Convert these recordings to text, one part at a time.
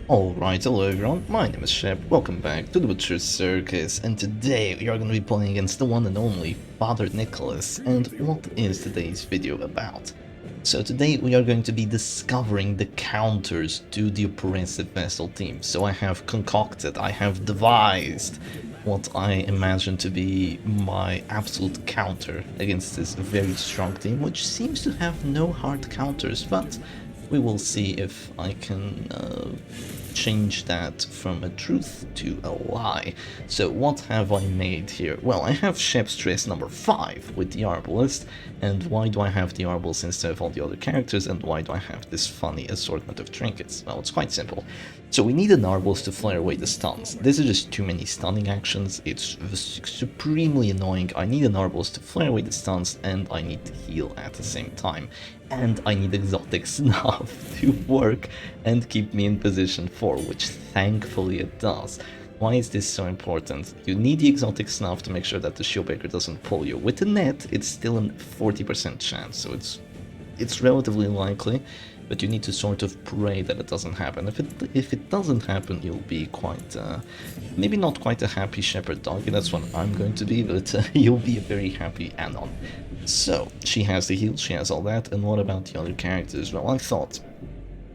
Alright, hello everyone, my name is Shep, welcome back to the Circus, and today we are going to be playing against the one and only Father Nicholas. And what is today's video about? So today we are going to be discovering the counters to the oppressive Vestal team. So I have concocted, I have devised what I imagine to be my absolute counter against this very strong team, which seems to have no hard counters, but we will see if I can change that from a truth to a lie. So what have I made here? Well, I have Shep's Trace number 5 with the Arbalist, and why do I have the Arbalist instead of all the other characters, and why do I have this funny assortment of trinkets? Well, it's quite simple. So we need an Arbalist to flare away the stuns. This is just too many stunning actions, it's supremely annoying. I need an Arbalist to flare away the stuns, and I need to heal at the same time. And I need exotic snuff to work and keep me in position 4, which thankfully it does. Why is this so important? You need the exotic snuff to make sure that the Shieldbreaker doesn't pull you. With the net, it's still a 40% chance, so it's relatively likely, but you need to sort of pray that it doesn't happen. If it doesn't happen, you'll be quite, maybe not quite a happy shepherd dog, that's what I'm going to be, but you'll be a very happy Anon. So, she has the heal, she has all that, and what about the other characters? Well, I thought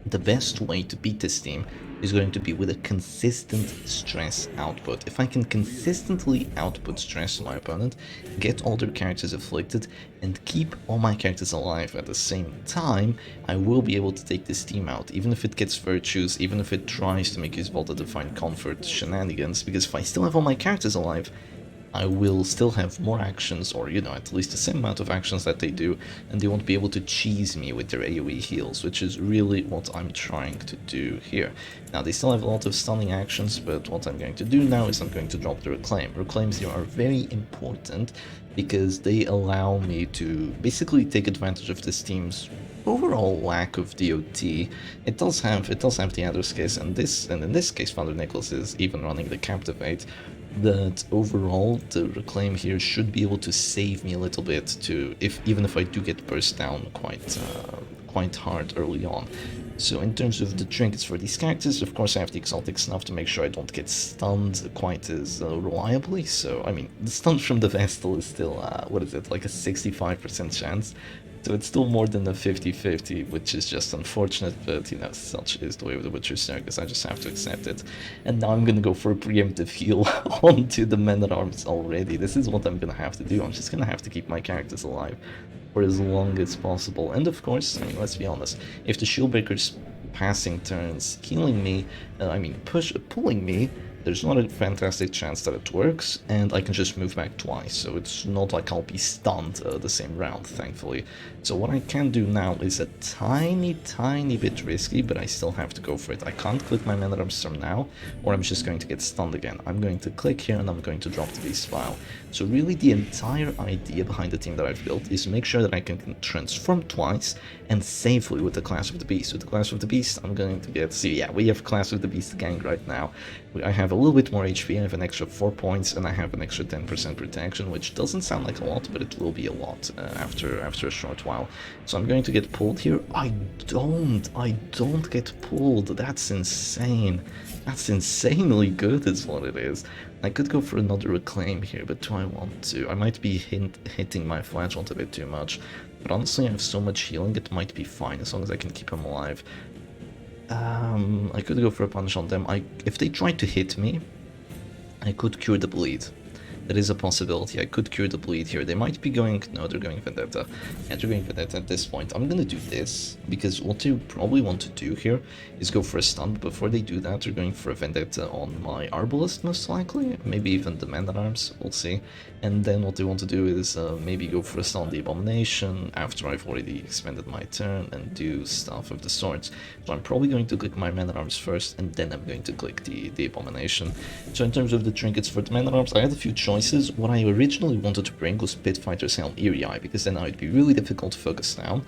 the best way to beat this team is going to be with a consistent stress output. If I can consistently output stress to my opponent, get all their characters afflicted, and keep all my characters alive at the same time, I will be able to take this team out, even if it gets virtues, even if it tries to make use of all the Divine Comfort shenanigans, because if I still have all my characters alive, I will still have more actions, or at least the same amount of actions that they do, and they won't be able to cheese me with their AoE heals, which is really what I'm trying to do here. Now, they still have a lot of stunning actions, but what I'm going to do now is I'm going to drop the Reclaim. Reclaims here are very important because they allow me to basically take advantage of this team's overall lack of DOT. It does have the Adder's case, and in this case Father Nicholas is even running the Captivate. That overall the Reclaim here should be able to save me a little bit even if I do get burst down quite hard early on. So in terms of the trinkets for these characters, of course I have the exotic snuff to make sure I don't get stunned quite as reliably. So I mean, the stun from the Vestal is still what is it, like a 65% chance. So it's still more than a 50-50, which is just unfortunate, but such is the way of the Witcher Circus, I just have to accept it. And now I'm gonna go for a preemptive heal onto the men-at-arms already. This is what I'm gonna have to do, I'm just gonna have to keep my characters alive for as long as possible. And of course, I mean, let's be honest, if the Shieldbreaker's passing turns healing me, pulling me, there's not a fantastic chance that it works, and I can just move back twice, so it's not like I'll be stunned the same round, thankfully. So what I can do now is a tiny bit risky, but I still have to go for it. I can't click my men-at-arms from now, or I'm just going to get stunned again. I'm going to click here, and I'm going to drop the Beast Vial. So really the entire idea behind the team that I've built is make sure that I can transform twice, and safely with the Class of the Beast. With the Class of the Beast, I'm going to get... See, yeah, we have Class of the Beast gang right now. I have a little bit more HP, I have an extra 4 points, and I have an extra 10% protection, which doesn't sound like a lot, but it will be a lot after a short while. So I'm going to get pulled here. I don't get pulled. That's insane. That's insanely good is what it is. I could go for another Reclaim here, but do I want to? I might be hitting my Flagellant a bit too much, but honestly I have so much healing, it might be fine as long as I can keep him alive. I could go for a punish on them. If they try to hit me, I could cure the bleed. That is a possibility. I could cure the bleed here. They might be going... No, they're going Vendetta. Yeah, they're going Vendetta at this point. I'm gonna do this, because what they probably want to do here is go for a stun. But before they do that, they're going for a Vendetta on my Arbalist, most likely. Maybe even the Men-at-Arms, we'll see. And then what they want to do is maybe go for a stun on the Abomination after I've already expended my turn and do stuff of the sorts. So I'm probably going to click my Men-at-Arms first, and then I'm going to click the Abomination. So in terms of the trinkets for the Men-at-Arms, I had a few choices. What I originally wanted to bring was Pitfighter's Helm Eerie Eye, because then it would be really difficult to focus down,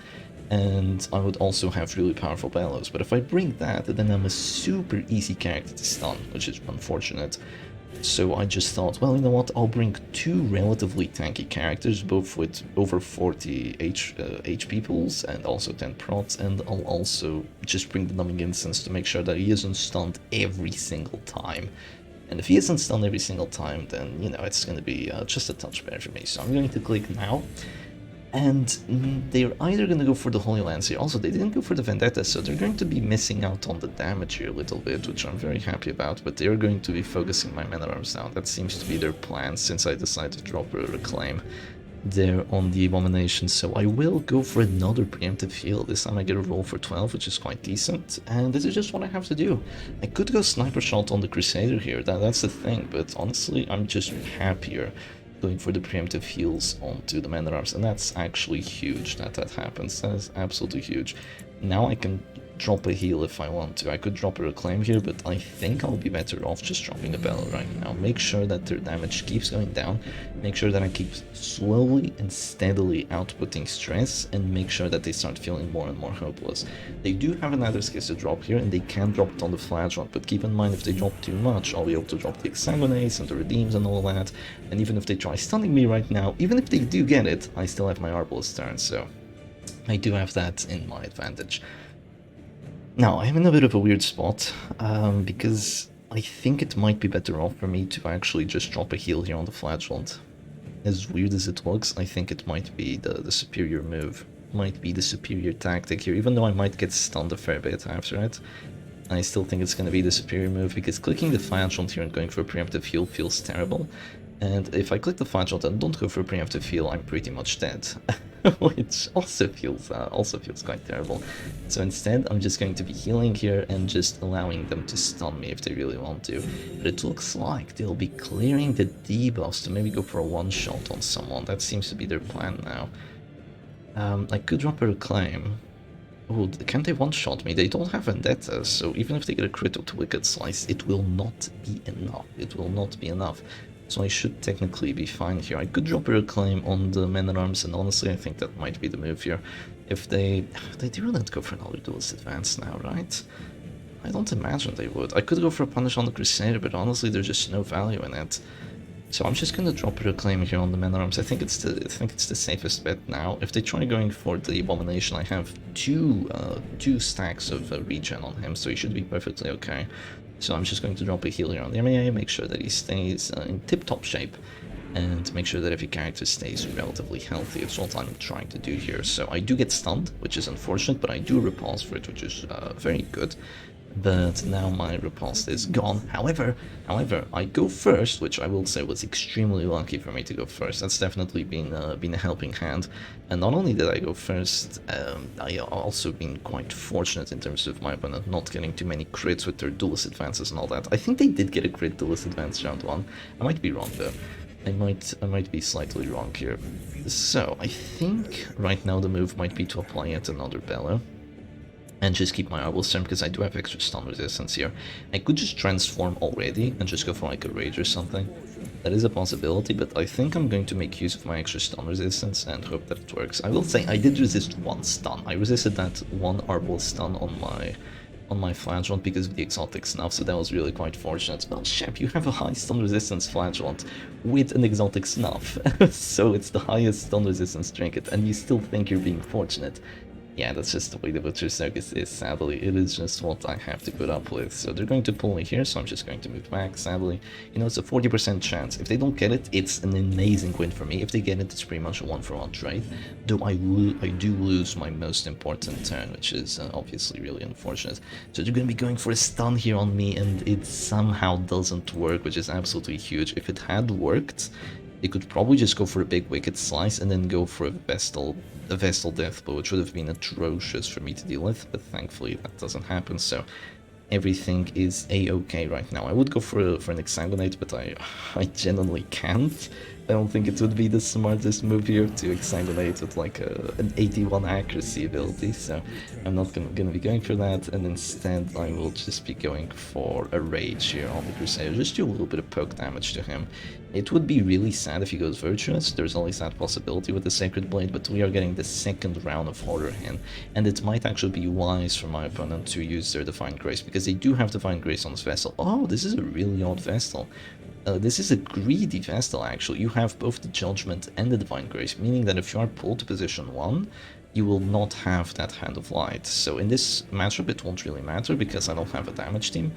and I would also have really powerful bellows. But if I bring that, then I'm a super easy character to stun, which is unfortunate. So I just thought, well, you know what, I'll bring two relatively tanky characters, both with over 40 HP pools and also 10 prots, and I'll also just bring the Numbing Instance to make sure that he isn't stunned every single time. And if he isn't stunned every single time, then, you know, it's going to be just a touch better for me. So I'm going to click now. And they're either going to go for the Holy Lance here. Also, they didn't go for the Vendetta, so they're going to be missing out on the damage here a little bit, which I'm very happy about. But they're going to be focusing my Man-at-Arms down. That seems to be their plan since I decided to drop a Reclaim there on the Abomination. So I will go for another preemptive heal. This time I get a roll for 12, which is quite decent. And this is just what I have to do. I could go Sniper Shot on the Crusader here. That's the thing, but honestly, I'm just happier going for the preemptive heals onto the Man-at-Arms, and that's actually huge that happens. That is absolutely huge. Now I can drop a heal if I want to. I could drop a Reclaim here, but I think I'll be better off just dropping a Bella right now. Make sure that their damage keeps going down, make sure that I keep slowly and steadily outputting stress, and make sure that they start feeling more and more hopeless. They do have another Skiss to drop here, and they can drop it on the Flagellant, but keep in mind if they drop too much, I'll be able to drop the Exsanguinates and the Redeems and all that, and even if they try stunning me right now, even if they do get it, I still have my Arbalest turn, so I do have that in my advantage. Now, I'm in a bit of a weird spot, because I think it might be better off for me to actually just drop a heal here on the Flagellant. As weird as it looks, I think it might be the superior move, might be the superior tactic here, even though I might get stunned a fair bit after it. I still think it's going to be the superior move, because clicking the Flagellant here and going for a preemptive heal feels terrible. And if I click the Flagellant and don't go for a preemptive heal, I'm pretty much dead. Which also feels quite terrible. So instead, I'm just going to be healing here and just allowing them to stun me if they really want to. But it looks like they'll be clearing the debuffs to maybe go for a one-shot on someone. That seems to be their plan now. I could drop a Reclaim. Oh, can they one-shot me? They don't have Vendetta, so even if they get a crit to Wicked Slice, it will not be enough. It will not be enough. So I should technically be fine here. I could drop a Reclaim on the Man-at-Arms, and honestly I think that might be the move here. If they wouldn't go for another Duelist Advance now, right? I don't imagine they would. I could go for a Punish on the Crusader, but honestly there's just no value in it. So I'm just gonna drop a Reclaim here on the Man-at-Arms. I think it's the safest bet now. If they try going for the Abomination, I have two stacks of regen on him, so he should be perfectly okay. So I'm just going to drop a heal here on the MAA, make sure that he stays in tip-top shape, and make sure that every character stays relatively healthy. It's what I'm trying to do here. So I do get stunned, which is unfortunate, but I do repulse for it, which is very good. But now my repulse is gone. However, I go first, which I will say was extremely lucky for me to go first. That's definitely been a helping hand. And not only did I go first, I also been quite fortunate in terms of my opponent not getting too many crits with their Duelist Advances and all that. I think they did get a crit Duelist Advance round 1. I might be wrong though. I might be slightly wrong here. So I think right now the move might be to apply yet another Bella. And just keep my Arbalest turn, because I do have extra stun resistance here. I could just transform already and just go for like a Rage or something. That is a possibility, but I think I'm going to make use of my extra stun resistance and hope that it works. I will say I did resist one stun. I resisted that one Arbalest stun on my Flagellant because of the exotic snuff, so that was really quite fortunate. Well, Shep, you have a high stun resistance Flagellant with an exotic snuff, so it's the highest stun resistance trinket, and you still think you're being fortunate. Yeah, that's just the way the Butcher Circus is, sadly. It is just what I have to put up with. So they're going to pull me here, so I'm just going to move back, sadly. You know, it's a 40% chance. If they don't get it, it's an amazing win for me. If they get it, it's pretty much a one-for-one trade. Though I do lose my most important turn, which is obviously really unfortunate. So they're going to be going for a stun here on me, and it somehow doesn't work, which is absolutely huge. If it had worked, they could probably just go for a big Wicked Slice and then go for a Vestal Death Blow, which would have been atrocious for me to deal with, but thankfully that doesn't happen, so everything is a-okay right now. I would go for an Exsanguinate, but I genuinely can't. I don't think it would be the smartest move here to Exsanguinate with like an 81 accuracy ability, so I'm not gonna be going for that, and instead I will just be going for a Rage here on the Crusader, just do a little bit of poke damage to him. It would be really sad if he goes Virtuous, there's always that possibility with the Sacred Blade, but we are getting the second round of Horror in, and it might actually be wise for my opponent to use their Divine Grace, because they do have Divine Grace on this Vestal. Oh, this is a really odd Vestal. This is a greedy Vestal actually. You have both the Judgment and the Divine Grace, meaning that if you are pulled to position 1, you will not have that Hand of Light. So in this matchup it won't really matter because I don't have a damage team,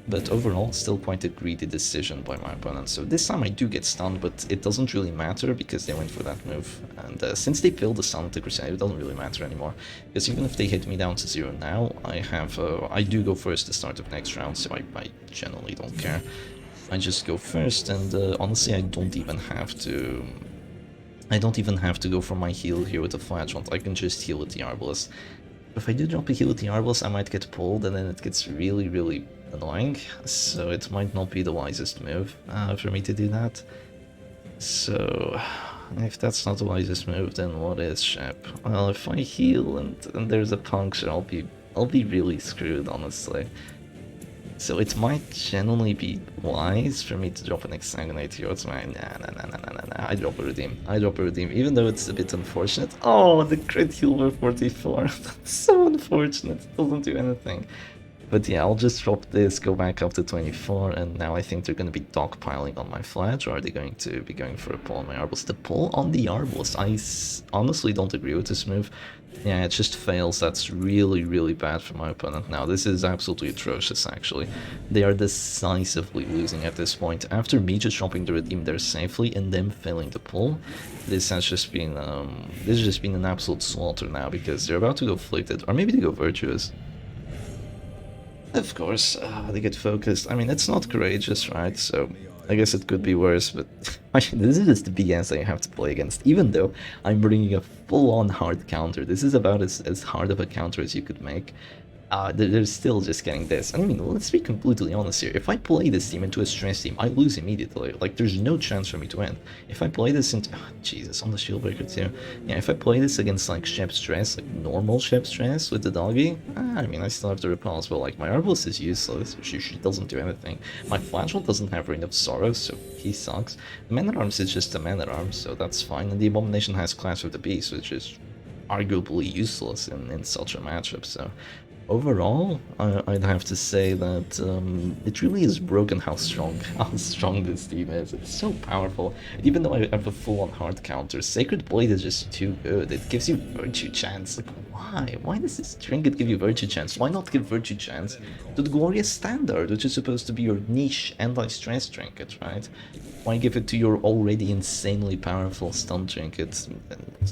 but overall still quite a greedy decision by my opponent. So this time I do get stunned, but it doesn't really matter because they went for that move. And since they failed the stun at the Crusade, it doesn't really matter anymore. Because even if they hit me down to 0 now, I do go first the start of next round, so I generally don't care. I just go first, and honestly I don't even have to go for my heal here with the Flagellant. I can just heal with the Arbalest. If I do drop a heal with the Arbalest, I might get pulled, and then it gets really, really annoying. So it might not be the wisest move for me to do that. So if that's not the wisest move, then what is, Shep? Well, if I heal and there's a puncture, I'll be really screwed, honestly. So it might generally be wise for me to drop an Exsanguinate here. It's my nah. I drop a Redeem, even though it's a bit unfortunate. Oh, the crit heal for 44. That's so unfortunate. It doesn't do anything. But yeah, I'll just drop this, go back up to 24, and now I think they're going to be dogpiling on my Fledge, or are they going to be going for a pull on my Arbalest? The pull on the Arbalest, I honestly don't agree with this move. Yeah, it just fails. That's really, really bad for my opponent now. This is absolutely atrocious, actually. They are decisively losing at this point. After me just dropping the Redeem there safely and them failing the pull, this has just been an absolute slaughter now, because they're about to go Afflicted, or maybe they go Virtuous. Of course, they get focused. I mean, it's not courageous, right? So I guess it could be worse, but this is just the BS that you have to play against. Even though I'm bringing a full-on hard counter, this is about as hard of a counter as you could make. They're still just getting this. I mean, let's be completely honest here. If I play this team into a stress team, I lose immediately. Like, there's no chance for me to win. If I play this into... Oh, Jesus, on the Shieldbreaker too. Yeah, if I play this against, like, Shep Stress, like, normal Shep Stress with the doggy, I mean, I still have to repulse, but, like, my Arbalest is useless. She doesn't do anything. My Flagellant doesn't have Ring of Sorrow, so he sucks. The Man-at-Arms is just a Man-at-Arms, so that's fine. And the Abomination has Clash of the Beast, which is arguably useless in such a matchup, so... Overall, I'd have to say that it really is broken how strong this team is. It's so powerful. Even though I have a full-on hard counter, Sacred Blade is just too good. It gives you Virtue Chance. Like, why? Why does this trinket give you Virtue Chance? Why not give Virtue Chance to the Glorious Standard, which is supposed to be your niche anti-stress trinket, right? Why give it to your already insanely powerful stun trinket?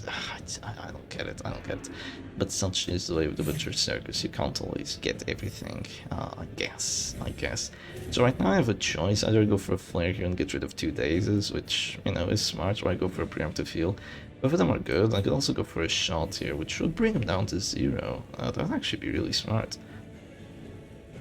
I don't get it. But such is the way of the Butcher Circus. You can't always get everything, I guess. So right now I have a choice. Either go for a Flare here and get rid of 2 Dazes, which, you know, is smart, or I go for a Preemptive Heal. Both of them are good. I could also go for a Shot here, which would bring him down to 0. That would actually be really smart.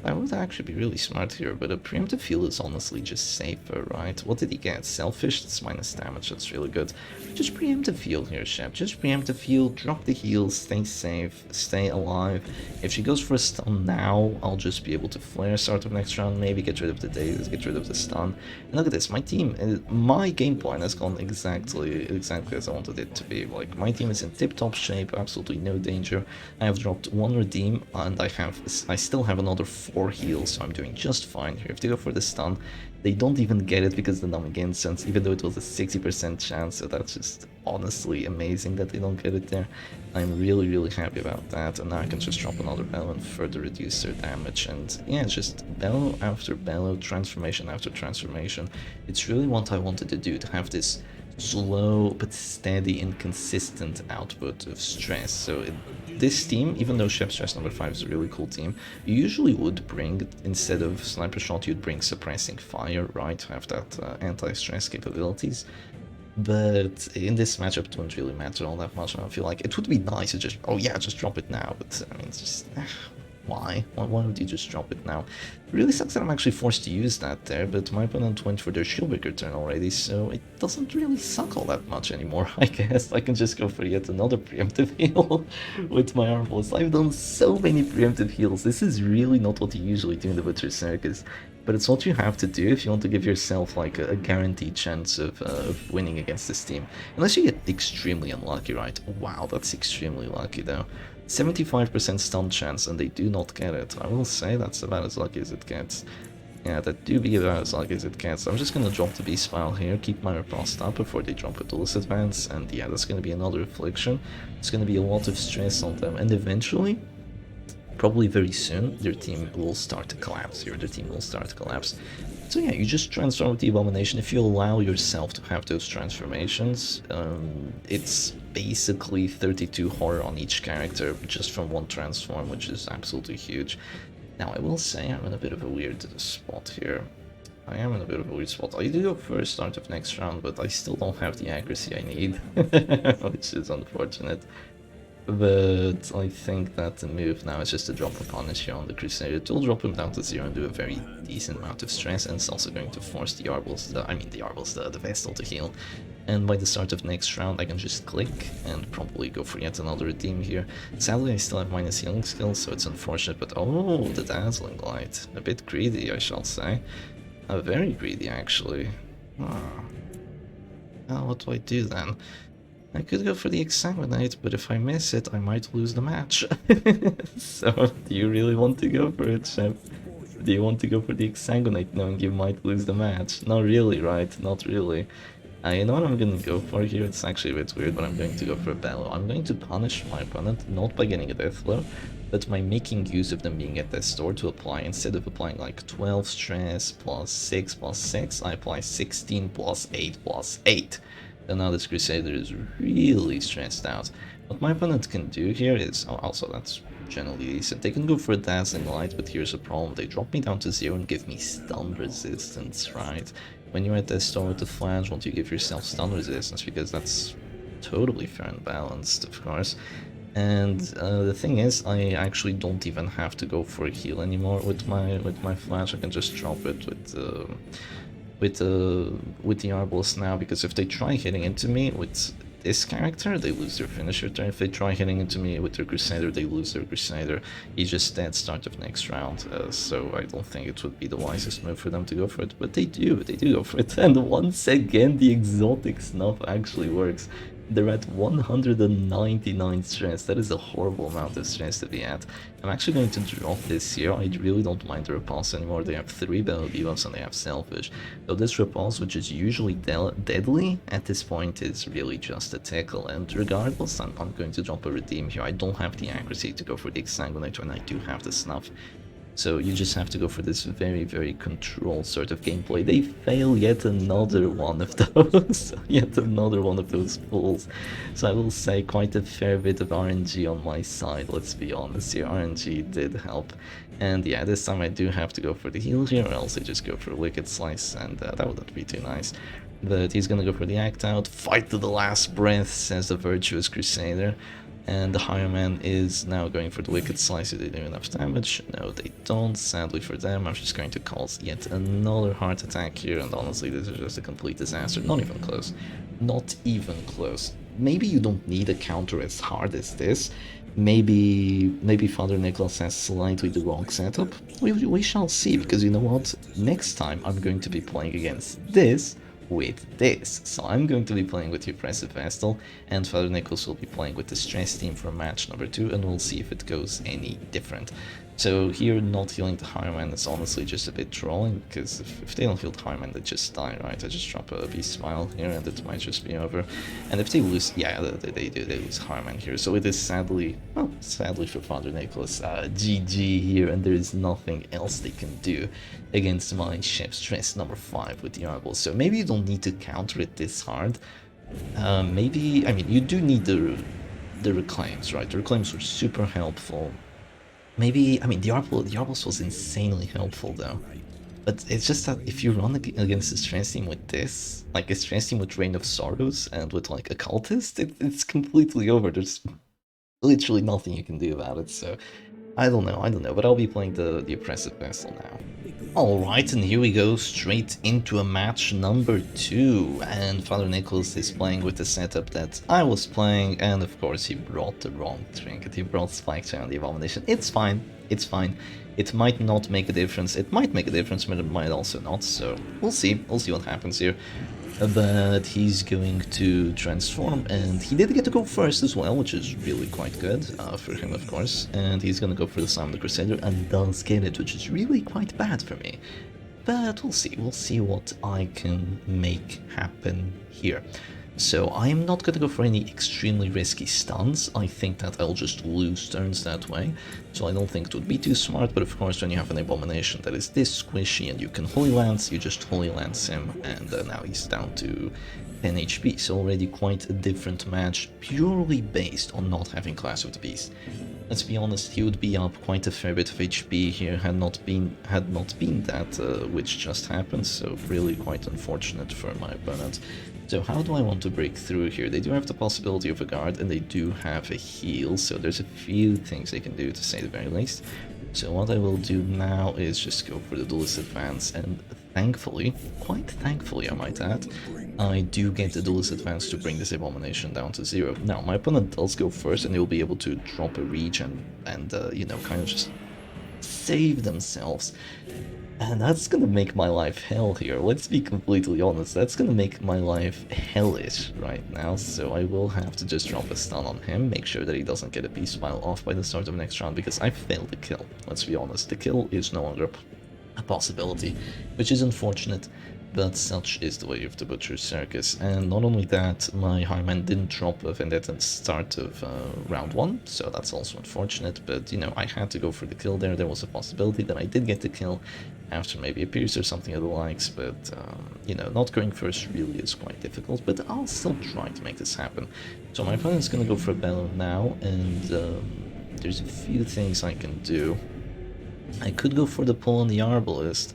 That would actually be really smart here, but a Preemptive Heal is honestly just safer, right? What did he get? Selfish? That's minus damage, that's really good. Just Preemptive Heal here, Shep. Just Preemptive Heal, drop the heal, stay safe, stay alive. If she goes for a stun now, I'll just be able to Flare start of next round, maybe get rid of the Dazes, get rid of the stun. And look at this, my team, my game plan has gone exactly as I wanted it to be. Like, my team is in tip-top shape, absolutely no danger. I have dropped 1 Redeem, and I still have another 4 heals, so I'm doing just fine here. If they go for the stun, they don't even get it because the Numbing Incense, even though it was a 60% chance, so that's just honestly amazing that they don't get it there. I'm really, really happy about that, and now I can just drop another Bellow and further reduce their damage, and yeah, just Bellow after Bellow, transformation after transformation. It's really what I wanted to do, to have this slow but steady and consistent output of stress. So this team, even though Shep Stress number 5 is a really cool team, you usually would bring, instead of Sniper Shot, you'd bring Suppressing Fire, right, to have that anti-stress capabilities. But in this matchup it wouldn't really matter all that much, and I feel like it would be nice to just, oh yeah, just drop it now, but I mean, it's just... Why would you just drop it now? It really sucks that I'm actually forced to use that there, but my opponent went for their Shieldbreaker turn already, so it doesn't really suck all that much anymore, I guess. I can just go for yet another preemptive heal with my Arbalest. I've done so many preemptive heals. This is really not what you usually do in the Butcher Circus, but it's what you have to do if you want to give yourself like a guaranteed chance of winning against this team. Unless you get extremely unlucky, right? Wow, that's extremely lucky though. 75% stun chance and they do not get it. I will say that's about as lucky as it gets. Yeah, that do be about as lucky as it gets. I'm just gonna drop the Beast File here, keep my riposte up before they drop a Duelist Advance, and yeah, that's gonna be another Affliction. It's gonna be a lot of stress on them, and eventually, probably very soon, their team will start to collapse here, their team will start to collapse. So yeah, you just transform with the Abomination. If you allow yourself to have those transformations, it's basically 32 horror on each character just from one transform, which is absolutely huge. Now, I will say I'm in a bit of a weird spot here. I am in a bit of a weird spot. I do go first start of next round, but I still don't have the accuracy I need, which is unfortunate. But I think that the move now is just to drop a punish here on the Crusader. It will drop him down to 0 and do a very decent amount of stress, and it's also going to force the the Vestal to heal. And by the start of next round I can just click and probably go for yet another redeem here. Sadly I still have minus healing skills, so it's unfortunate, but oh, the Dazzling Light. A bit greedy, I shall say. Very greedy actually. What do I do then? I could go for the Exsanguinate, but if I miss it, I might lose the match. So, do you really want to go for it, Chef? Do you want to go for the Exsanguinate knowing you might lose the match? Not really, right? Not really. You know what I'm gonna go for here? It's actually a bit weird, but I'm going to go for a Bellow. I'm going to punish my opponent, not by getting a death blow, but by making use of them being at their store to apply. Instead of applying like 12 stress plus 6 plus 6, I apply 16 plus 8 plus 8. And now this Crusader is really stressed out. What my opponent can do here is, oh, also that's generally decent. They can go for a Dazzling Light, but here's a problem. They drop me down to 0 and give me stun resistance, right? When you're at the store with the flange, won't you give yourself stun resistance? Because that's totally fair and balanced, of course. And the thing is, I actually don't even have to go for a heal anymore with my flash. I can just drop it with the Arbalest now, because if they try hitting into me with this character, they lose their finisher turn. If they try hitting into me with their Crusader, they lose their Crusader. He's just dead start of next round, so I don't think it would be the wisest move for them to go for it, but they do go for it. And once again, the exotic snuff actually works. They're at 199 stress. That is a horrible amount of stress to be at. I'm actually going to drop this here. I really don't mind the repulse anymore. They have 3 Bellow debuffs and they have Selfish. So this repulse, which is usually deadly, at this point is really just a tickle. And regardless, I'm going to drop a redeem here. I don't have the accuracy to go for the Exsanguinate when I do have the snuff. So you just have to go for this very, very controlled sort of gameplay. They fail yet another one of those, yet another one of those pulls. So I will say quite a fair bit of RNG on my side, let's be honest here. RNG did help. And yeah, this time I do have to go for the heal here, or else I just go for a Wicked Slice, and that wouldn't be too nice. But he's gonna go for the Act Out. Fight to the last breath, says the Virtuous Crusader. And the Higher Man is now going for the Wicked Slice. Do they do enough damage? No, they don't. Sadly for them, I'm just going to cause yet another heart attack here, and honestly, this is just a complete disaster. Not even close. Not even close. Maybe you don't need a counter as hard as this. Maybe Father Nicholas has slightly the wrong setup. We shall see, because you know what? Next time I'm going to be playing against this with this. So I'm going to be playing with the Oppressive Vestal, and Father Nicholas will be playing with the Stress team for match number 2, and we'll see if it goes any different. So here, not healing the Higher Man is honestly just a bit trolling, because if they don't heal the Higher Man, they just die, right? I just drop a Beast Smile here and it might just be over. And if they lose, yeah, they lose Higher Man here. So it is sadly, well, sadly for Father Nicholas, GG here, and there is nothing else they can do against my Chef Stress number 5 with the Arbol. So maybe you don't need to counter it this hard. Maybe, I mean, you do need the Reclaims, right? The Reclaims were super helpful. Maybe, I mean, the Arbalest was insanely helpful though. But it's just that if you run against a Stress team with this, like a Stress team with Reign of Sorrows and with like Occultist, it's completely over. There's literally nothing you can do about it, so I don't know, but I'll be playing the Oppressive Vessel now. Alright, and here we go straight into a match number 2, and Father Nicholas is playing with the setup that I was playing, and of course he brought the wrong trinket. He brought Spike Chain on the Abomination. It's fine, it's fine. It might not make a difference, it might make a difference, but it might also not, so we'll see what happens here. But he's going to transform, and he did get to go first as well, which is really quite good for him, of course. And he's gonna go for the Summon the Crusader, and does get it, which is really quite bad for me. but we'll see what I can make happen here. So I am not going to go for any extremely risky stuns. I think that I'll just lose turns that way, so I don't think it would be too smart, but of course when you have an abomination that is this squishy and you can Holy Lance, you just Holy Lance him, and now he's down to 10 HP, so already quite a different match, purely based on not having Clash of the Beast. Let's be honest, he would be up quite a fair bit of HP here had not been that which just happened, so really quite unfortunate for my opponent. So how do I want to break through here? They do have the possibility of a guard, and they do have a heal, so there's a few things they can do, to say the very least. So what I will do now is just go for the duelist advance, and thankfully, quite thankfully I might add, I do get the duelist advance to bring this abomination down to 0. Now, my opponent does go first, and they'll be able to drop a reach and you know, kind of just save themselves. And that's gonna make my life hell here, let's be completely honest, that's gonna make my life hellish right now, so I will have to just drop a stun on him, make sure that he doesn't get a beast pile off by the start of the next round, because I failed the kill, let's be honest, the kill is no longer a possibility, which is unfortunate, but such is the way of the Butcher's Circus. And not only that, my Highman didn't drop a Vendetta at the start of round 1, so that's also unfortunate, but you know, I had to go for the kill there. There was a possibility that I did get the kill after maybe a Pierce or something of the likes, but you know, not going first really is quite difficult, but I'll still try to make this happen. So my opponent's gonna go for a Bellow now, and there's a few things I can do. I could go for the pull on the Arbalist.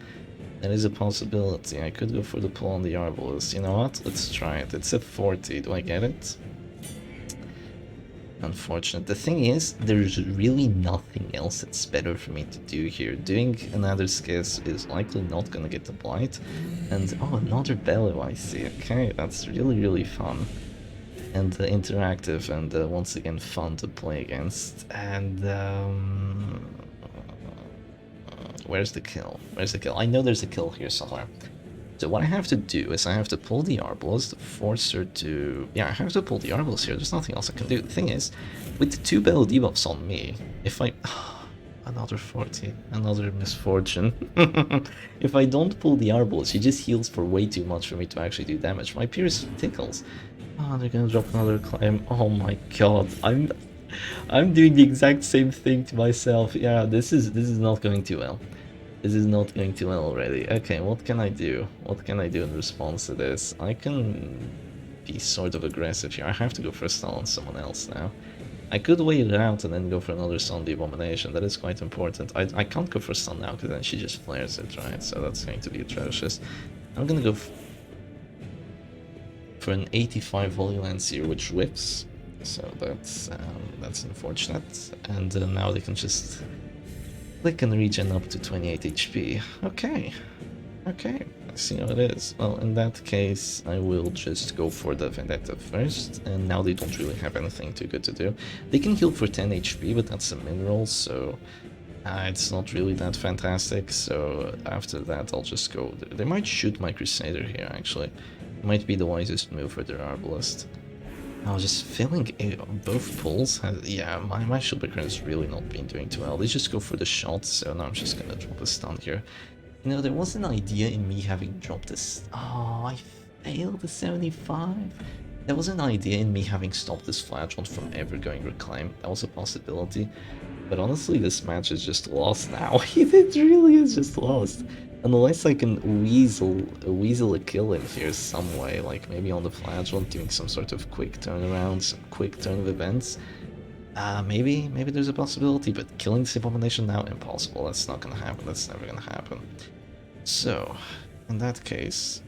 That is a possibility. I could go for the pull on the Arbalist. You know what? Let's try it. It's a 40. Do I get it? Unfortunate. The thing is, there's really nothing else that's better for me to do here. Doing another Skiss is likely not gonna get the Blight. And, oh, another Bellow, I see. Okay, that's really, really fun. And interactive, and once again fun to play against. And, where's the kill? Where's the kill? I know there's a kill here somewhere. So what I have to do is I have to pull the Arbalist, force her to... Yeah, I have to pull the Arbalist here. There's nothing else I can do. The thing is, with the 2 Bellow debuffs on me, if I... another 40. Another misfortune. If I don't pull the Arbalist, she just heals for way too much for me to actually do damage. My Pierce tickles. Oh, they're gonna drop another climb. Oh my god. I'm doing the exact same thing to myself. Yeah, this is not going too well. This is not going too well already. Okay, what can I do? What can I do in response to this? I can be sort of aggressive here. I have to go for a stun on someone else now. I could wait it out and then go for another stun the abomination. That is quite important. I can't go for a stun now because then she just flares it, right? So that's going to be atrocious. I'm gonna go for an 85 Holy Lance here, which whips. So that's unfortunate, and now they can just click and regen up to 28 HP. Okay, I see how it is. Well, in that case, I will just go for the Vendetta first, and now they don't really have anything too good to do. They can heal for 10 HP, but that's a mineral, so it's not really that fantastic. So after that, I'll just go... They might shoot my Crusader here, actually. It might be the wisest move for their Arbalist. I was just feeling both pulls. Yeah, my Shieldbreaker has really not been doing too well. They just go for the shot, so now I'm just gonna drop a stun here. You know, there was an idea in me having dropped this. Oh, I failed the 75. There was an idea in me having stopped this Flagellant from ever going Reclaim. That was a possibility. But honestly, this match is just lost now. It really is just lost. Unless I can weasel a kill in here some way, like maybe on the Flagellant doing some sort of quick turnaround, some quick turn of events. Maybe there's a possibility, but killing this abomination now, impossible. That's not gonna happen. That's never gonna happen. So, in that case,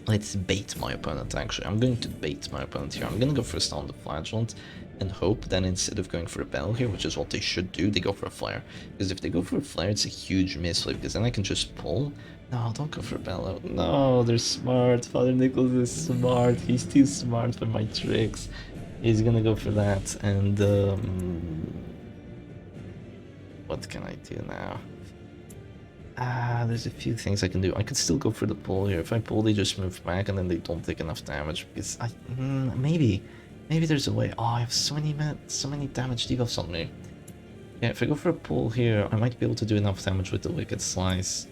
let's bait my opponent. Actually, I'm going to bait my opponent here. I'm gonna go first on the Flagellant and hope that instead of going for a Bellow here, which is what they should do, they go for a Flare. Because if they go for a Flare, it's a huge misplay, because then I can just pull. No, don't go for a Bellow. No, they're smart. Father Nicholas is smart. He's too smart for my tricks. He's gonna go for that, and what can I do now? There's a few things I can do. I could still go for the pull here. If I pull, they just move back, and then they don't take enough damage, because maybe there's a way. Oh, I have so many damage debuffs on me. Yeah, if I go for a pull here, I might be able to do enough damage with the Wicked Slice.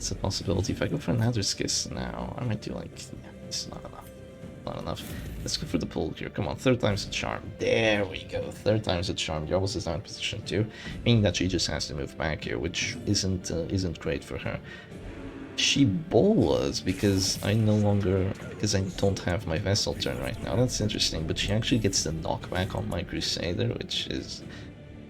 It's a possibility. If I go for another Circus now, I might do like... Yeah, it's not enough. Not enough. Let's go for the pull here. Come on, third time's a charm. There we go. Third time's a charm. Jarvis is now in position 2, meaning that she just has to move back here, which isn't great for her. She bolas because I don't have my Vestal turn right now. That's interesting, but she actually gets the knockback on my Crusader, which is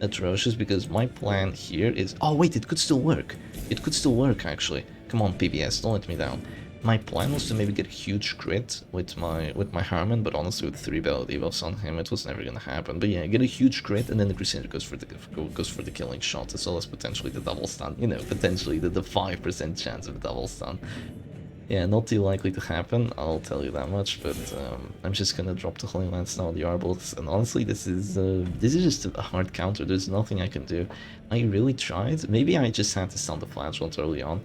atrocious because my plan here is... Oh wait, it could still work. It could still work actually. Come on, PBS, don't let me down. My plan was to maybe get a huge crit with my Harmon, but honestly with 3 Battle debuffs on him, it was never gonna happen. But yeah, get a huge crit, and then the Crusader goes for the killing shot, as well as potentially the double stun. You know, potentially the 5% chance of double stun. Yeah, not too likely to happen, I'll tell you that much. But I'm just gonna drop the Holy Lance now on the Arballs, and honestly, this is just a hard counter. There's nothing I can do. I really tried. Maybe I just had to stun the Flagellant early on.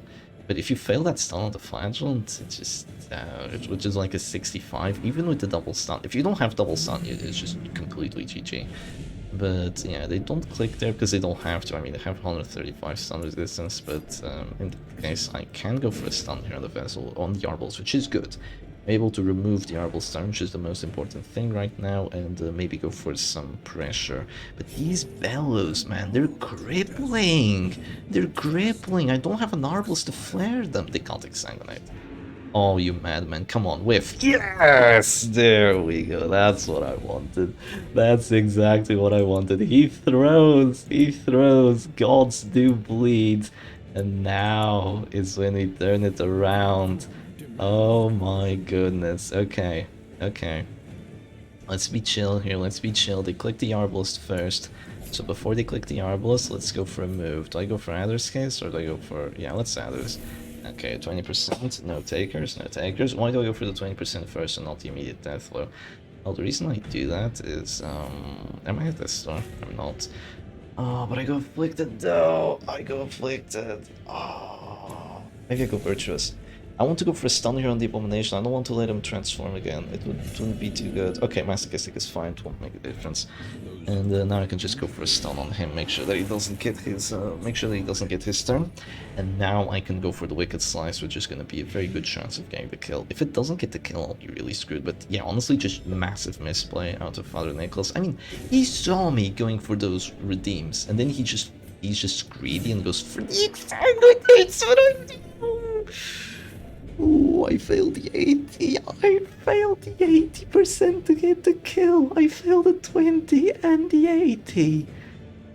But if you fail that stun on the Flagellant, it just, which is like a 65, even with the double stun. If you don't have double stun, it's just completely GG. But yeah, they don't click there because they don't have to. I mean, they have 135 stun resistance, but in that case, I can go for a stun here on the Vessel, on the Arballs, which is good. I'm able to remove the Arbal stun, which is the most important thing right now, and maybe go for some pressure. But these bellows, man, they're crippling! They're crippling! I don't have an Arballs to flare them. They can't exsanguinate. Oh, you madman, come on, whiff. Yes! There we go, that's what I wanted. That's exactly what I wanted. He throws, gods do bleed. And now is when we turn it around. Oh my goodness, okay. Let's be chill here, let's be chill. They click the Arbalist first. So before they click the Arbalist, let's go for a move. Do I go for Adder's case, or do I go for... Yeah, let's Adder's. Okay, 20%, no takers. Why do I go for the 20% first and not the immediate death blow? Well, the reason I do that is, am I at this store? I'm not. Oh, but I go Afflicted though. Oh, maybe I go Virtuous. I want to go for a stun here on the Abomination. I don't want to let him transform again. It wouldn't be too good. Okay, Masochistic is fine. It won't make a difference. And now I can just go for a stun on him. Make sure that he doesn't get his turn. And now I can go for the Wicked Slice, which is going to be a very good chance of getting the kill. If it doesn't get the kill, I'll be really screwed. But yeah, honestly, just massive misplay out of Father Nicholas. I mean, he saw me going for those redeems, and then he's just greedy and goes for the Exsanguinates. What do I do? Ooh, I failed the 80. I failed the 80% to get the kill. I failed the 20 and the 80.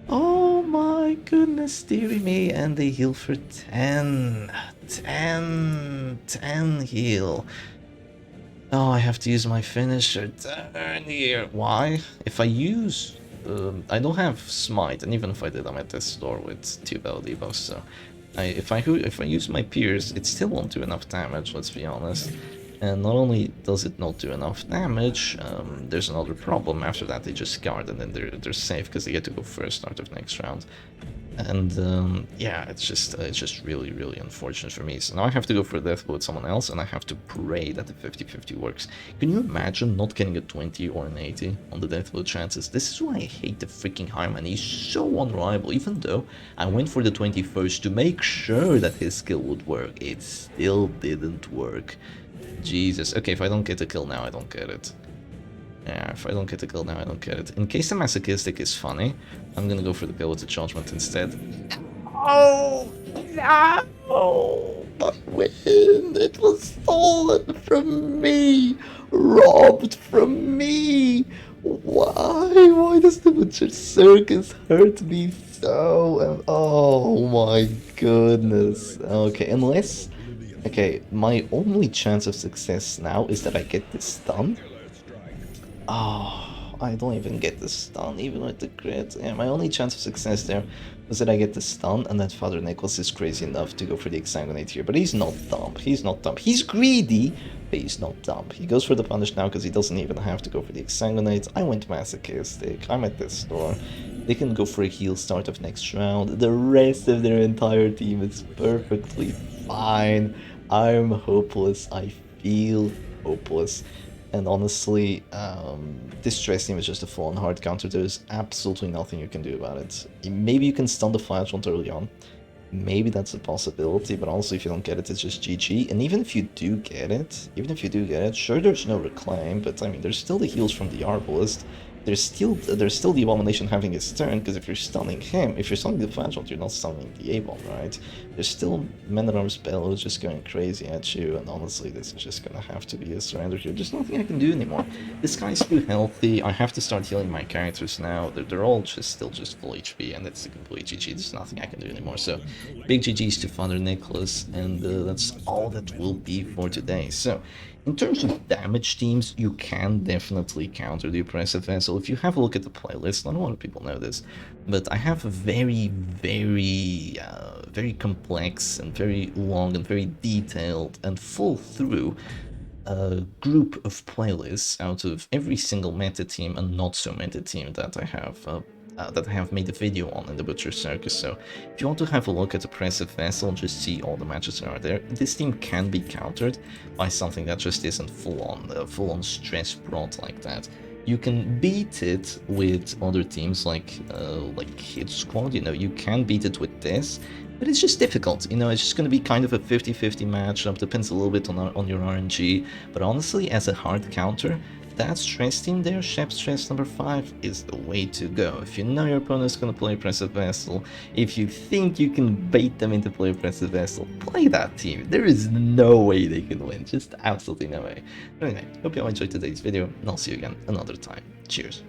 Oh my goodness, dearie me. And they heal for 10. 10 heal. Oh, I have to use my finisher turn here. Why? If I use... I don't have Smite, and even if I did, I'm at this store with 2 Battle debuffs, so... If I use my Pierce, it still won't do enough damage, let's be honest. And not only does it not do enough damage, there's another problem. After that, they just guard, and then they're safe because they get to go first start of next round. And yeah, it's just really unfortunate for me. So now I have to go for a death blow with someone else, and I have to pray that the 50-50 works. Can you imagine not getting a 20 or an 80 on the death blow chances? This is why I hate the freaking Harman. He's so unreliable. Even though I went for the 21st to make sure that his skill would work, it still didn't work. Jesus. Okay, if I don't get a kill now, I don't get it. Yeah, if I don't get the kill now, I don't get it. In case the Masochistic is funny, I'm gonna go for the kill with the Judgment instead. Oh, no! My win! It was stolen from me! Robbed from me! Why? Why does the Butcher Circus hurt me so? And oh my goodness. Okay, unless... Okay, my only chance of success now is that I get this stun. Oh, I don't even get the stun, even with the crit. Yeah, my only chance of success there was that I get the stun, and that Father Nicholas is crazy enough to go for the Exsanguinate here. But he's not dumb. He's not dumb. He's greedy, but he's not dumb. He goes for the punish now because he doesn't even have to go for the Exsanguinate. I went Masochistic. I'm at this store. They can go for a heal start of next round. The rest of their entire team is perfectly fine. I'm hopeless. I feel hopeless. And honestly, this stress team is just a full-on hard counter. There's absolutely nothing you can do about it. Maybe you can stun the Flagellant early on. maybe that's a possibility, but also if you don't get it, it's just GG. And even if you do get it, sure, there's no reclaim, but I mean, there's still the heals from the Arbalist. There's still the Abomination having its turn, because if you're stunning him, if you're stunning the Flagellant, you're not stunning the A-Bomb, right? There's still Men-at-Arms Bellows just going crazy at you, and honestly, this is just gonna have to be a surrender here. There's nothing I can do anymore. This guy's too healthy. I have to start healing my characters now. They're all still just full HP, and it's a complete GG. There's nothing I can do anymore. So, big GG's to Father Nicholas, and that's all that will be for today. So, in terms of damage teams, you can definitely counter the Oppressive Vessel. If you have a look at the playlist, not a lot of people know this, but I have a very complex and very long and very detailed and full through group of playlists out of every single meta team and not so meta team that I have made a video on in the Butcher Circus. So if you want to have a look at Oppressive Vessel, just see all the matches that are there. This team can be countered by something that just isn't full-on stress brought like that. You can beat it with other teams like Hit Squad, you know, you can beat it with this, but it's just difficult, you know, it's just going to be kind of a 50-50 matchup, depends a little bit on your RNG, but honestly, as a hard counter, that stress team there, Shep Stress number 5, is the way to go. If you know your opponent's gonna play Oppressive Vessel, if you think you can bait them into play Oppressive Vessel, play that team. There is no way they can win, just absolutely no way. But anyway, hope you all enjoyed today's video, and I'll see you again another time. Cheers.